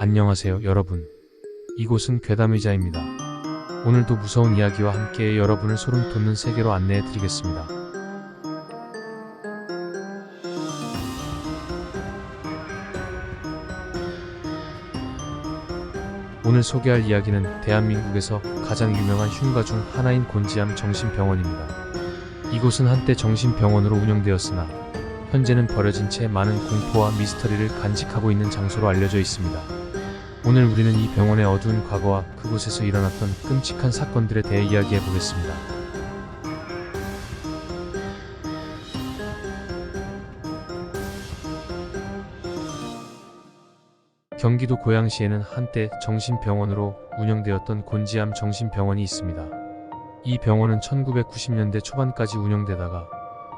안녕하세요 여러분. 이곳은 괴담의자입니다. 오늘도 무서운 이야기와 함께 여러분을 소름 돋는 세계로 안내해 드리겠습니다. 오늘 소개할 이야기는 대한민국에서 가장 유명한 흉가 중 하나인 곤지암 정신병원입니다. 이곳은 한때 정신병원으로 운영되었으나 현재는 버려진 채 많은 공포와 미스터리를 간직하고 있는 장소로 알려져 있습니다. 오늘 우리는 이 병원의 어두운 과거와 그곳에서 일어났던 끔찍한 사건들에 대해 이야기해 보겠습니다. 경기도 고양시에는 한때 정신병원으로 운영되었던 곤지암 정신병원이 있습니다. 이 병원은 1990년대 초반까지 운영되다가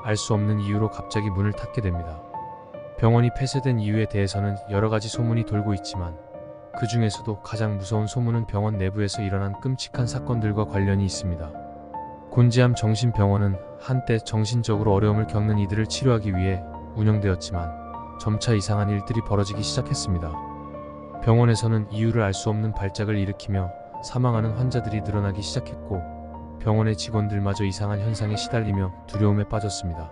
알 수 없는 이유로 갑자기 문을 닫게 됩니다. 병원이 폐쇄된 이유에 대해서는 여러 가지 소문이 돌고 있지만 그 중에서도 가장 무서운 소문은 병원 내부에서 일어난 끔찍한 사건들과 관련이 있습니다. 곤지암 정신병원은 한때 정신적으로 어려움을 겪는 이들을 치료하기 위해 운영되었지만 점차 이상한 일들이 벌어지기 시작했습니다. 병원에서는 이유를 알 수 없는 발작을 일으키며 사망하는 환자들이 늘어나기 시작했고 병원의 직원들마저 이상한 현상에 시달리며 두려움에 빠졌습니다.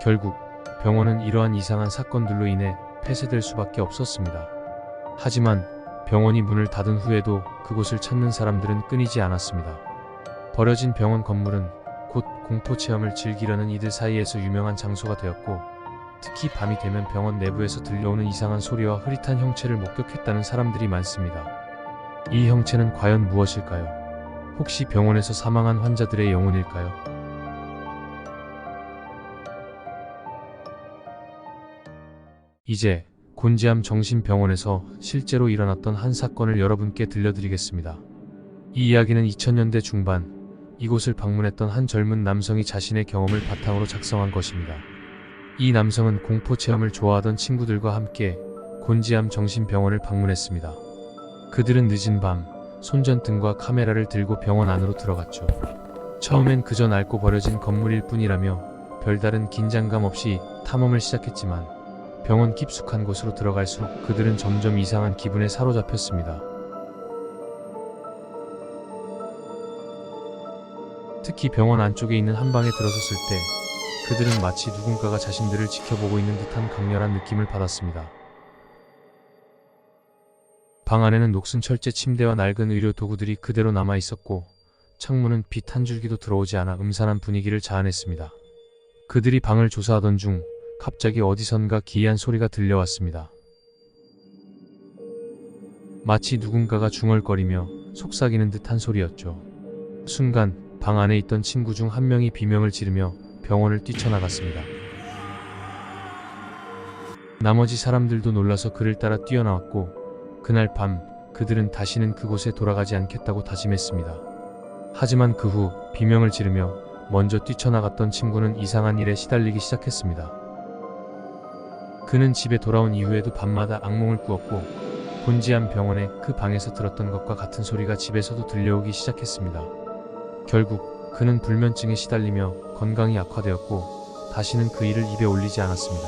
결국 병원은 이러한 이상한 사건들로 인해 폐쇄될 수밖에 없었습니다. 하지만 병원이 문을 닫은 후에도 그곳을 찾는 사람들은 끊이지 않았습니다. 버려진 병원 건물은 곧 공포체험을 즐기려는 이들 사이에서 유명한 장소가 되었고 특히 밤이 되면 병원 내부에서 들려오는 이상한 소리와 흐릿한 형체를 목격했다는 사람들이 많습니다. 이 형체는 과연 무엇일까요? 혹시 병원에서 사망한 환자들의 영혼일까요? 이제 곤지암 정신병원에서 실제로 일어났던 한 사건을 여러분께 들려드리겠습니다. 이 이야기는 2000년대 중반 이곳을 방문했던 한 젊은 남성이 자신의 경험을 바탕으로 작성한 것입니다. 이 남성은 공포 체험을 좋아하던 친구들과 함께 곤지암 정신병원을 방문했습니다. 그들은 늦은 밤 손전등과 카메라를 들고 병원 안으로 들어갔죠. 처음엔 그저 낡고 버려진 건물일 뿐이라며 별다른 긴장감 없이 탐험을 시작했지만 병원 깊숙한 곳으로 들어갈수록 그들은 점점 이상한 기분에 사로잡혔습니다. 특히 병원 안쪽에 있는 한 방에 들어섰을 때 그들은 마치 누군가가 자신들을 지켜보고 있는 듯한 강렬한 느낌을 받았습니다. 방 안에는 녹슨 철제 침대와 낡은 의료 도구들이 그대로 남아 있었고 창문은 빛 한 줄기도 들어오지 않아 음산한 분위기를 자아냈습니다. 그들이 방을 조사하던 중 갑자기 어디선가 기이한 소리가 들려왔습니다. 마치 누군가가 중얼거리며 속삭이는 듯한 소리였죠. 순간 방 안에 있던 친구 중 한 명이 비명을 지르며 병원을 뛰쳐나갔습니다. 나머지 사람들도 놀라서 그를 따라 뛰어나왔고 그날 밤 그들은 다시는 그곳에 돌아가지 않겠다고 다짐했습니다. 하지만 그 후 비명을 지르며 먼저 뛰쳐나갔던 친구는 이상한 일에 시달리기 시작했습니다. 그는 집에 돌아온 이후에도 밤마다 악몽을 꾸었고 곤지암 병원의 그 방에서 들었던 것과 같은 소리가 집에서도 들려오기 시작했습니다. 결국 그는 불면증에 시달리며 건강이 악화되었고 다시는 그 일을 입에 올리지 않았습니다.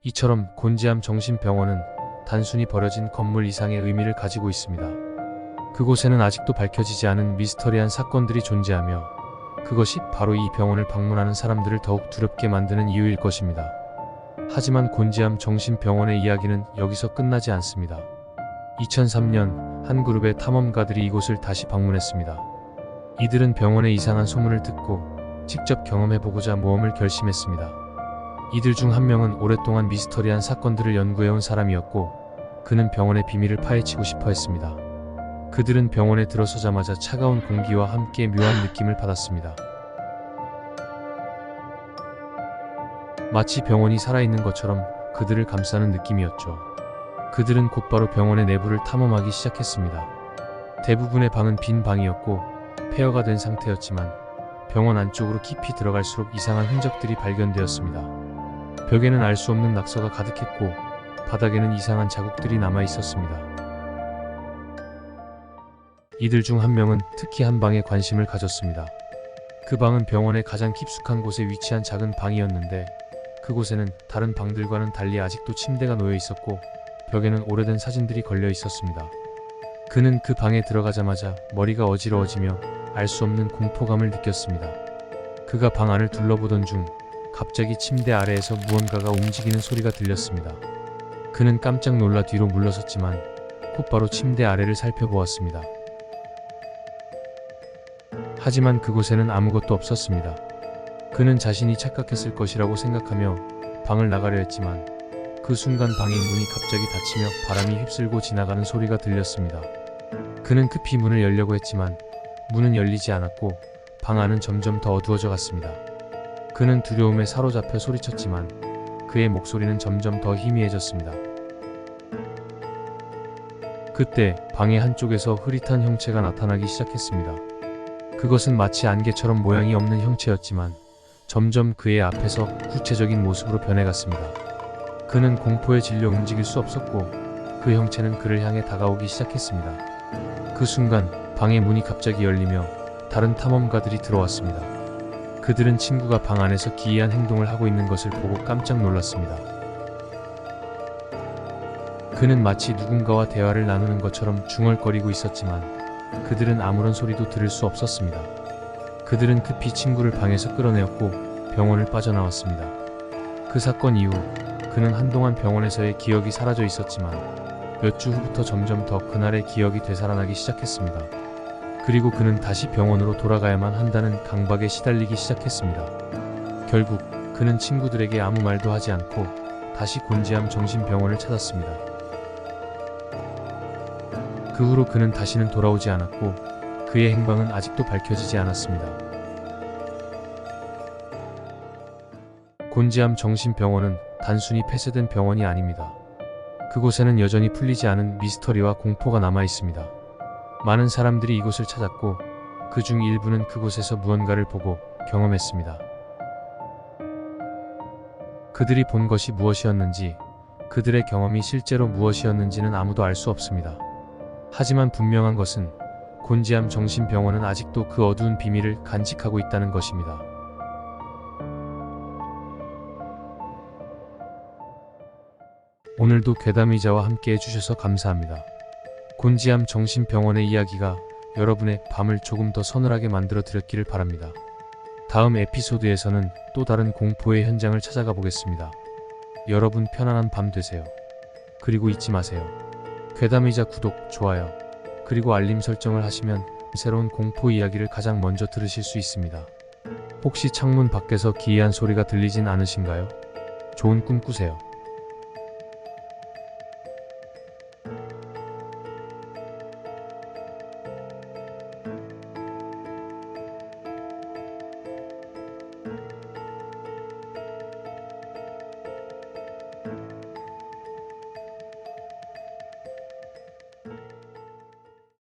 이처럼 곤지암 정신병원은 단순히 버려진 건물 이상의 의미를 가지고 있습니다. 그곳에는 아직도 밝혀지지 않은 미스터리한 사건들이 존재하며 그것이 바로 이 병원을 방문하는 사람들을 더욱 두렵게 만드는 이유일 것입니다. 하지만 곤지암 정신병원의 이야기는 여기서 끝나지 않습니다. 2003년 한 그룹의 탐험가들이 이곳을 다시 방문했습니다. 이들은 병원의 이상한 소문을 듣고 직접 경험해보고자 모험을 결심했습니다. 이들 중 한 명은 오랫동안 미스터리한 사건들을 연구해온 사람이었고 그는 병원의 비밀을 파헤치고 싶어 했습니다. 그들은 병원에 들어서자마자 차가운 공기와 함께 묘한 느낌을 받았습니다. 마치 병원이 살아있는 것처럼 그들을 감싸는 느낌이었죠. 그들은 곧바로 병원의 내부를 탐험하기 시작했습니다. 대부분의 방은 빈 방이었고 폐허가 된 상태였지만 병원 안쪽으로 깊이 들어갈수록 이상한 흔적들이 발견되었습니다. 벽에는 알 수 없는 낙서가 가득했고 바닥에는 이상한 자국들이 남아 있었습니다. 이들 중 한 명은 특히 한 방에 관심을 가졌습니다. 그 방은 병원의 가장 깊숙한 곳에 위치한 작은 방이었는데 그곳에는 다른 방들과는 달리 아직도 침대가 놓여 있었고 벽에는 오래된 사진들이 걸려 있었습니다. 그는 그 방에 들어가자마자 머리가 어지러워지며 알 수 없는 공포감을 느꼈습니다. 그가 방 안을 둘러보던 중 갑자기 침대 아래에서 무언가가 움직이는 소리가 들렸습니다. 그는 깜짝 놀라 뒤로 물러섰지만 곧바로 침대 아래를 살펴보았습니다. 하지만 그곳에는 아무것도 없었습니다. 그는 자신이 착각했을 것이라고 생각하며 방을 나가려 했지만 그 순간 방의 문이 갑자기 닫히며 바람이 휩쓸고 지나가는 소리가 들렸습니다. 그는 급히 문을 열려고 했지만 문은 열리지 않았고 방 안은 점점 더 어두워져 갔습니다. 그는 두려움에 사로잡혀 소리쳤지만 그의 목소리는 점점 더 희미해졌습니다. 그때 방의 한쪽에서 흐릿한 형체가 나타나기 시작했습니다. 그것은 마치 안개처럼 모양이 없는 형체였지만 점점 그의 앞에서 구체적인 모습으로 변해갔습니다. 그는 공포에 질려 움직일 수 없었고 그 형체는 그를 향해 다가오기 시작했습니다. 그 순간 방의 문이 갑자기 열리며 다른 탐험가들이 들어왔습니다. 그들은 친구가 방 안에서 기이한 행동을 하고 있는 것을 보고 깜짝 놀랐습니다. 그는 마치 누군가와 대화를 나누는 것처럼 중얼거리고 있었지만 그들은 아무런 소리도 들을 수 없었습니다. 그들은 급히 친구를 방에서 끌어내었고 병원을 빠져나왔습니다. 그 사건 이후 그는 한동안 병원에서의 기억이 사라져 있었지만 몇 주 후부터 점점 더 그날의 기억이 되살아나기 시작했습니다. 그리고 그는 다시 병원으로 돌아가야만 한다는 강박에 시달리기 시작했습니다. 결국 그는 친구들에게 아무 말도 하지 않고 다시 곤지암 정신병원을 찾았습니다. 그 후로 그는 다시는 돌아오지 않았고 그의 행방은 아직도 밝혀지지 않았습니다. 곤지암 정신병원은 단순히 폐쇄된 병원이 아닙니다. 그곳에는 여전히 풀리지 않은 미스터리와 공포가 남아 있습니다. 많은 사람들이 이곳을 찾았고 그 중 일부는 그곳에서 무언가를 보고 경험했습니다. 그들이 본 것이 무엇이었는지, 그들의 경험이 실제로 무엇이었는지는 아무도 알 수 없습니다. 하지만 분명한 것은 곤지암 정신병원은 아직도 그 어두운 비밀을 간직하고 있다는 것입니다. 오늘도 괴담의자와 함께 해주셔서 감사합니다. 곤지암 정신병원의 이야기가 여러분의 밤을 조금 더 서늘하게 만들어 드렸기를 바랍니다. 다음 에피소드에서는 또 다른 공포의 현장을 찾아가 보겠습니다. 여러분 편안한 밤 되세요. 그리고 잊지 마세요. 괴담의자 구독, 좋아요, 그리고 알림 설정을 하시면 새로운 공포 이야기를 가장 먼저 들으실 수 있습니다. 혹시 창문 밖에서 기이한 소리가 들리진 않으신가요? 좋은 꿈 꾸세요.